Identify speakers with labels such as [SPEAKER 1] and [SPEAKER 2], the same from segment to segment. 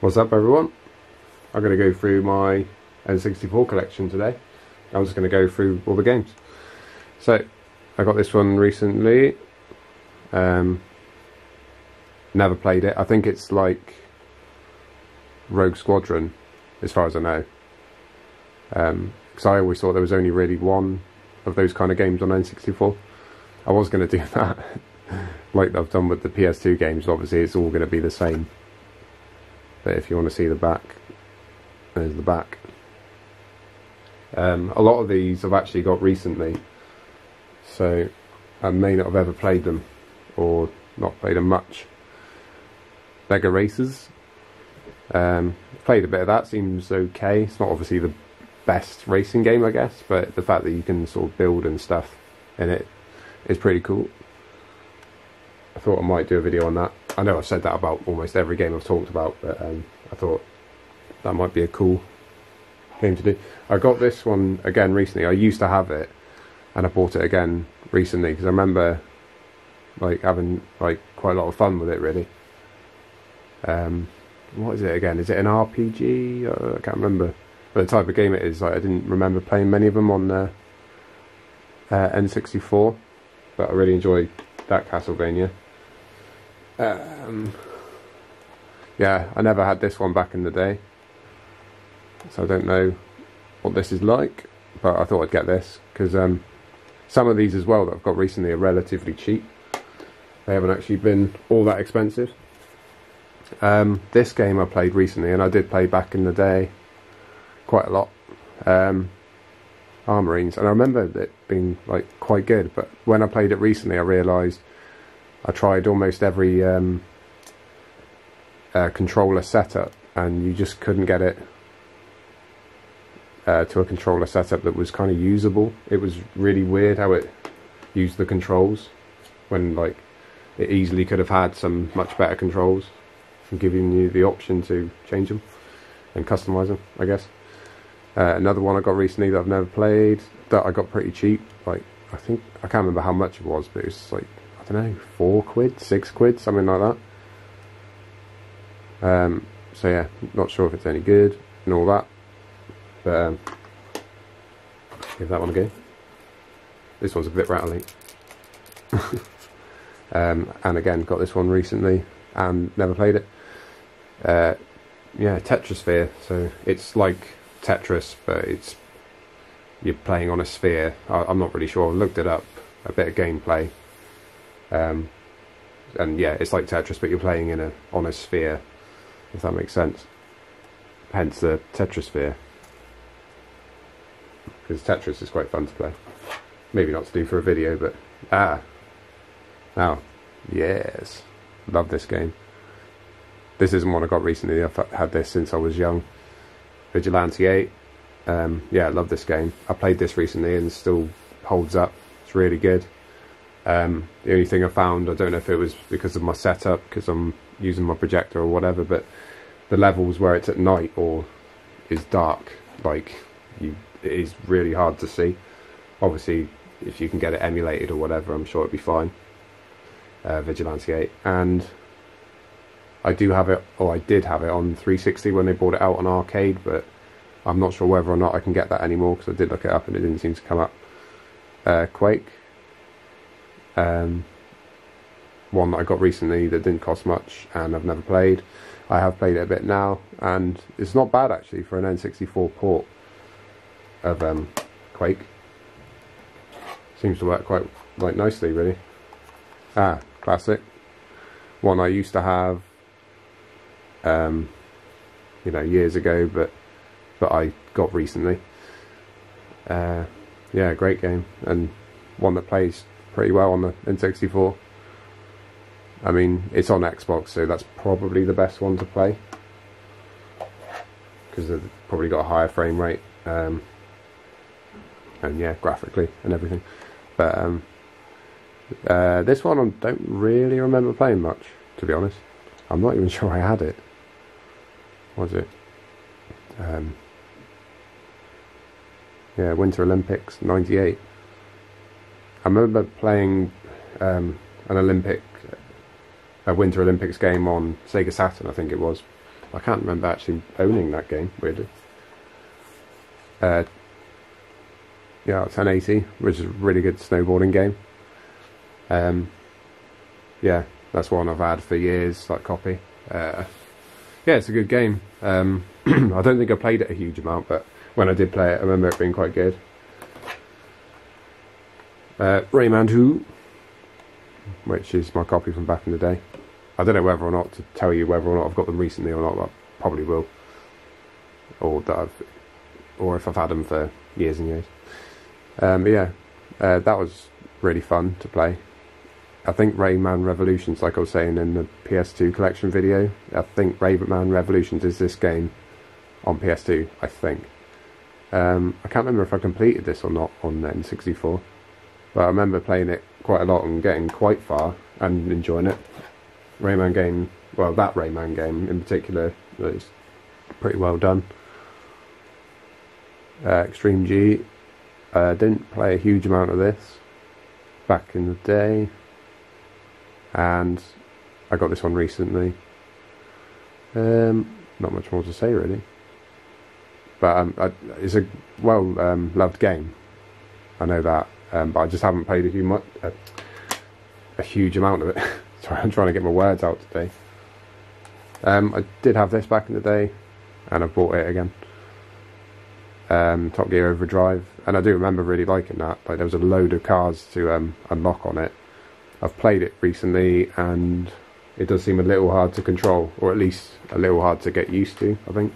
[SPEAKER 1] What's up, everyone? I'm going to go through my N64 collection today. I'm just going to go through all the games. So, I got this one recently. Never played it. I think it's like Rogue Squadron, as far as I know. Because I always thought there was only really one of those kind of games on N64. I was going to do that, like I've done with the PS2 games. Obviously, it's all going to be the same. But if you want to see the back, there's the back. A lot of these I've actually got recently, so I may not have ever played them, or not played them much. Mega Racers, played a bit of that, seems okay. It's not obviously the best racing game, I guess, but the fact that you can sort of build and stuff in it is pretty cool. I thought I might do a video on that. I know I've said that about almost every game I've talked about, but I thought that might be a cool game to do. I got this one again recently. I used to have it, and I bought it again recently because I remember like having like quite a lot of fun with it. Really. What is it again? Is it an RPG? I can't remember. But the type of game it is, like, I didn't remember playing many of them on N64, but I really enjoyed that Castlevania. Yeah, I never had this one back in the day, so I don't know what this is like, but I thought I'd get this because some of these as well that I've got recently are relatively cheap. They haven't actually been all that expensive. This game I played recently, and I did play back in the day quite a lot, Armorines, and I remember it being like quite good, but when I played it recently I realised I tried almost every controller setup, and you just couldn't get it to a controller setup that was kind of usable. It was really weird how it used the controls, when like it easily could have had some much better controls and giving you the option to change them and customize them, I guess. Another one I got recently that I've never played, that I got pretty cheap, like I can't remember how much it was, but it was like, I don't know, £4, £6, something like that. So yeah, not sure if it's any good and all that, but give that one a go. This one's a bit rattling. And again, got this one recently and never played it. Yeah, Tetrasphere, so it's like Tetris, but you're playing on a sphere. I'm not really sure. I looked it up, a bit of gameplay, and yeah, it's like Tetris, but you're playing on a sphere, if that makes sense. Hence the Tetrasphere, because Tetris is quite fun to play. Maybe not to do for a video, but yes, love this game. This isn't one I got recently. I've had this since I was young. Vigilante 8. Yeah, I love this game. I played this recently and it still holds up. It's really good. The only thing I found, I don't know if it was because of my setup, because I'm using my projector or whatever, but the levels where it's at night or is dark, like, it is really hard to see. Obviously, if you can get it emulated or whatever, I'm sure it'd be fine. Vigilante 8. And I do have it, or I did have it on 360 when they brought it out on arcade, but I'm not sure whether or not I can get that anymore, because I did look it up and it didn't seem to come up. Quake, one that I got recently that didn't cost much and I've never played. I have played it a bit now, and it's not bad actually for an N64 port of Quake. Seems to work quite nicely, really. Classic. One I used to have, you know, years ago, but I got recently. Yeah, great game, and one that plays pretty well on the N64. I mean, it's on Xbox, so that's probably the best one to play, because they've probably got a higher frame rate, and yeah, graphically and everything. But this one I don't really remember playing much, to be honest. I'm not even sure I had it. What was it? Yeah, Winter Olympics, 98. I remember playing a Winter Olympics game on Sega Saturn, I think it was, I can't remember actually owning that game, weirdly. Yeah, 1080, which is a really good snowboarding game. Yeah, that's one I've had for years, that copy. Yeah, it's a good game. I don't think I played it a huge amount, but when I did play it, I remember it being quite good. Rayman 2, which is my copy from back in the day. I don't know whether or not to tell you whether or not I've got them recently or not, but I probably will. Or if I've had them for years and years. But yeah, that was really fun to play. I think Rayman Revolutions, like I was saying in the PS2 collection video, I think Rayman Revolutions is this game on PS2, I think. I can't remember if I completed this or not on N64, but I remember playing it quite a lot and getting quite far and enjoying it. Rayman game, well, that Rayman game in particular is pretty well done. Extreme G, didn't play a huge amount of this back in the day, and I got this one recently. Not much more to say really, but it's a well loved game, I know that, but I just haven't played a huge amount of it. Sorry, I'm trying to get my words out today. I did have this back in the day, and I bought it again. Top Gear Overdrive, and I do remember really liking that. Like, there was a load of cars to unlock on it. I've played it recently, and it does seem a little hard to control, or at least a little hard to get used to. I think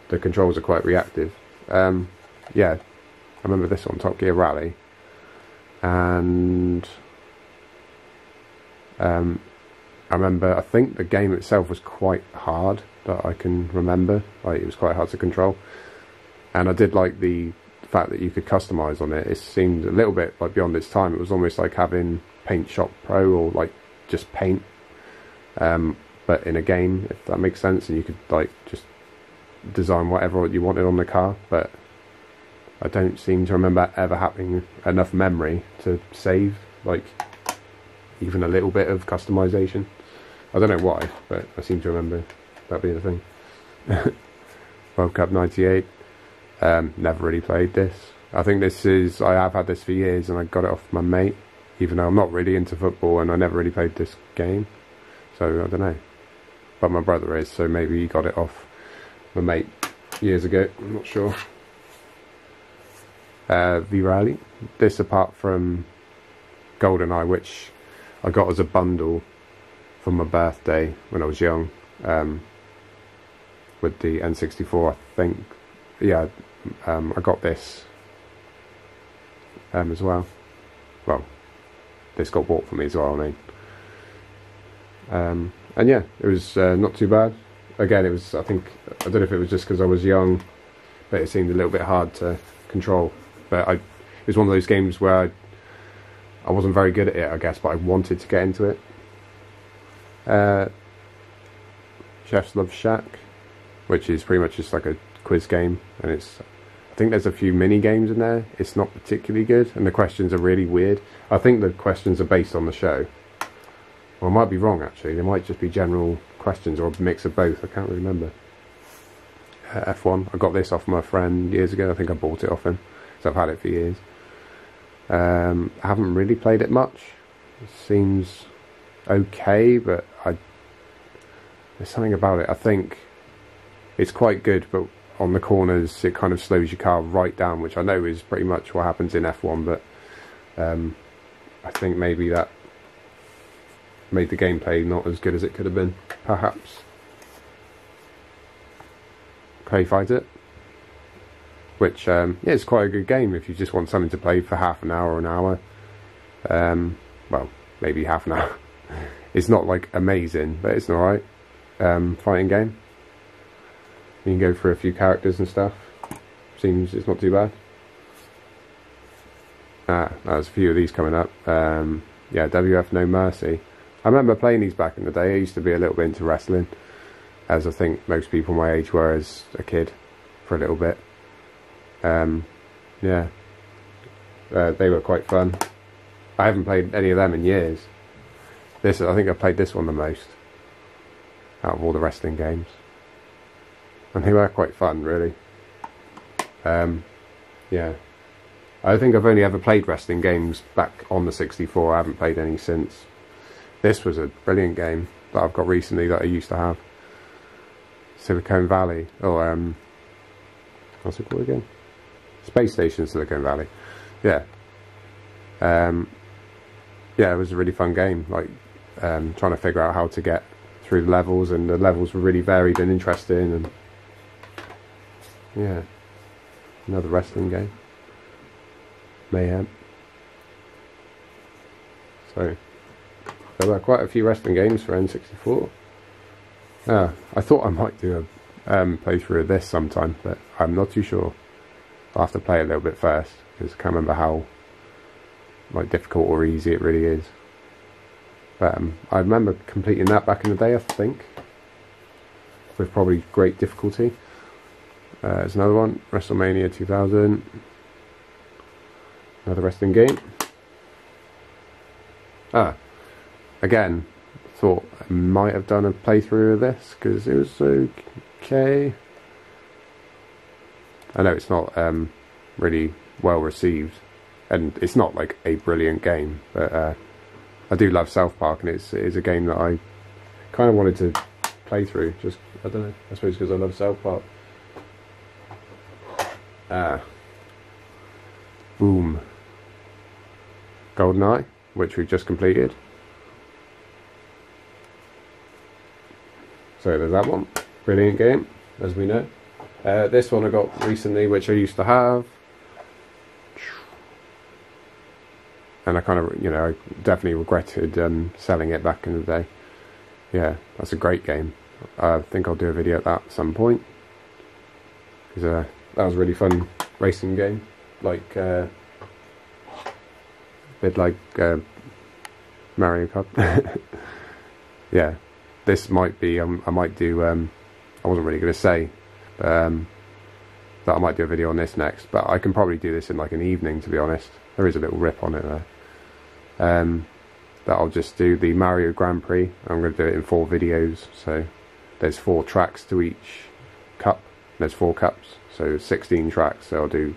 [SPEAKER 1] the controls are quite reactive. Yeah, I remember this one, Top Gear Rally, and I remember, I think the game itself was quite hard, that I can remember. Like, it was quite hard to control. And I did like the fact that you could customise on it. It seemed a little bit like beyond its time. It was almost like having Paint Shop Pro, or like just paint, but in a game, if that makes sense. And you could like just design whatever you wanted on the car. But I don't seem to remember ever having enough memory to save like even a little bit of customisation. I don't know why, but I seem to remember that being a thing. World Cup 98. Never really played this. I think I have had this for years, and I got it off my mate, even though I'm not really into football and I never really played this game. So I don't know. But my brother is, so maybe he got it off my mate years ago. I'm not sure. V-Rally. This, apart from GoldenEye, which I got as a bundle for my birthday when I was young, with the N64, I think. Yeah, I got this as well. Well, this got bought for me as well, I mean. And yeah, it was not too bad. Again, it was, I don't know if it was just because I was young, but it seemed a little bit hard to control. But it was one of those games where I wasn't very good at it, I guess, but I wanted to get into it. Chef's Love Shack, which is pretty much just like a quiz game, and I think there's a few mini games in there. It's not particularly good, and the questions are really weird. I think the questions are based on the show. Well, I might be wrong actually. They might just be general questions, or a mix of both. I can't really remember. F1. I got this off my friend years ago. I think I bought it off him, so I've had it for years. I haven't really played it much. It seems okay, but there's something about it. I think it's quite good, but on the corners it kind of slows your car right down, which I know is pretty much what happens in F1, but I think maybe that made the gameplay not as good as it could have been, perhaps. Clay Fighter, which yeah, it's quite a good game if you just want something to play for half an hour or an hour. Well, maybe half an hour. It's not like amazing, but it's an alright fighting game. You can go through a few characters and stuff. Seems it's not too bad. There's a few of these coming up. Yeah, WF No Mercy. I remember playing these back in the day. I used to be a little bit into wrestling, as I think most people my age were as a kid, for a little bit. Yeah, they were quite fun. I haven't played any of them in years. I think I played this one the most out of all the wrestling games. and they were quite fun, really. Yeah, I think I've only ever played wrestling games back on the 64. I haven't played any since. This was a brilliant game that I've got recently that I used to have. Silicon Valley, or what's it called again? Space Station Silicon Valley. Yeah. Yeah, it was a really fun game. Like trying to figure out how to get through the levels, and the levels were really varied and interesting. And yeah, another wrestling game. Mayhem. So there were quite a few wrestling games for N64. I thought I might do a playthrough of this sometime, but I'm not too sure. I'll have to play a little bit first, because I can't remember how like difficult or easy it really is. But I remember completing that back in the day, I think, with probably great difficulty. There's another one, WrestleMania 2000. Another wrestling game. Again, thought I might have done a playthrough of this because it was okay. I know it's not really well received, and it's not like a brilliant game, but I do love South Park, and it is a game that I kind of wanted to play through. Just, I don't know, I suppose because I love South Park. Boom. GoldenEye, which we've just completed. So there's that one. Brilliant game, as we know. This one I got recently, which I used to have. And I kind of, you know, I definitely regretted selling it back in the day. Yeah, that's a great game. I think I'll do a video of that at some point. Because that was a really fun racing game. Like, bit like Mario Kart. Yeah, this might be, I might do, I wasn't really going to say, that I might do a video on this next, but I can probably do this in like an evening, to be honest. There is a little rip on it there. That I'll just do the Mario Grand Prix. I'm going to do it in 4 videos, so there's 4 tracks to each cup. There's 4 cups, so 16 tracks, so I'll do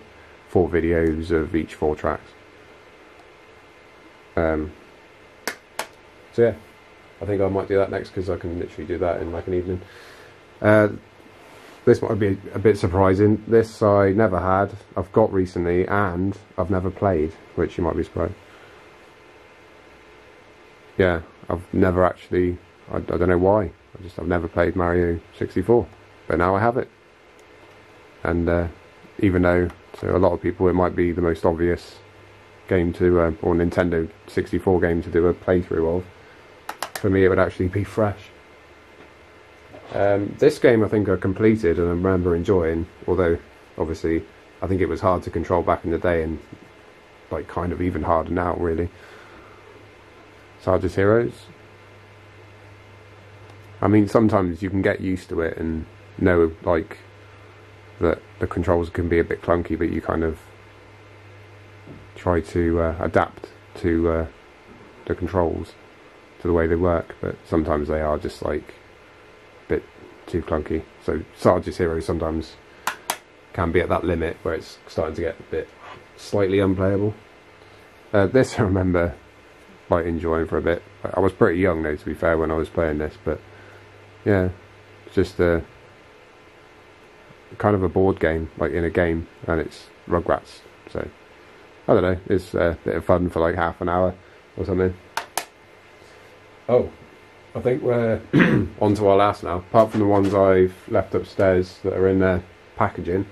[SPEAKER 1] 4 videos of each 4 tracks. So yeah, I think I might do that next, because I can literally do that in like an evening. This might be a bit surprising. This I never had, I've got recently, and I've never played, which you might be surprised. Yeah, I've never actually, I don't know why, I've never played Mario 64, but now I have it. And even though to a lot of people it might be the most obvious game to, or Nintendo 64 game to do a playthrough of, for me it would actually be fresh. This game I think I completed and I remember enjoying, although obviously I think it was hard to control back in the day, and like kind of even harder now really. Sarge's Heroes. I mean, sometimes you can get used to it and know like that the controls can be a bit clunky, but you kind of try to adapt to the controls, to the way they work, but sometimes they are just like a bit too clunky. So Sarge's Heroes sometimes can be at that limit where it's starting to get a bit slightly unplayable. This I remember like enjoying for a bit. I was pretty young though, to be fair, when I was playing this, but yeah, it's just a kind of a board game, like in a game, and it's Rugrats, so I don't know, it's a bit of fun for like half an hour or something. Oh, I think we're on to our last now, apart from the ones I've left upstairs that are in their packaging.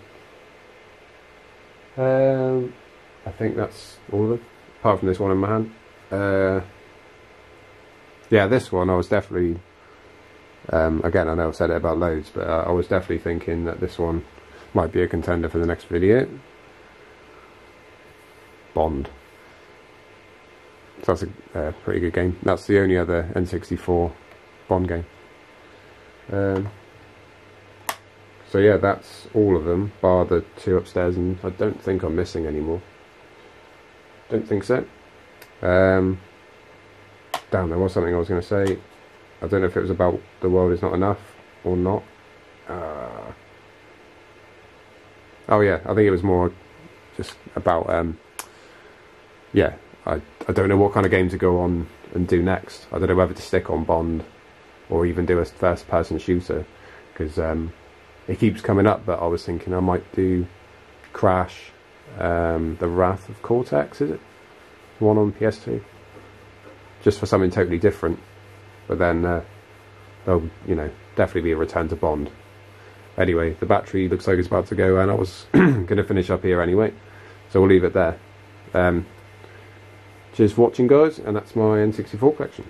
[SPEAKER 1] I think that's all of them, apart from this one in my hand. Yeah, this one I was definitely, again I know I've said it about loads, but I was definitely thinking that this one might be a contender for the next video. Bond. So that's a pretty good game. That's the only other N64 Bond game. So yeah, that's all of them, bar the 2 upstairs, and I don't think I'm missing any more. Don't think so. Damn, there was something I was going to say. I don't know if it was about The World Is Not Enough or not. Oh yeah, I think it was more just about yeah. I don't know what kind of game to go on and do next. I don't know whether to stick on Bond or even do a first-person shooter, because it keeps coming up. But I was thinking I might do Crash, The Wrath of Cortex, is it? The one on PS2, just for something totally different. But then there'll, you know, definitely be a return to Bond. Anyway, the battery looks like it's about to go, and I was going to finish up here anyway, so we'll leave it there. Cheers for watching, guys, and that's my N64 collection.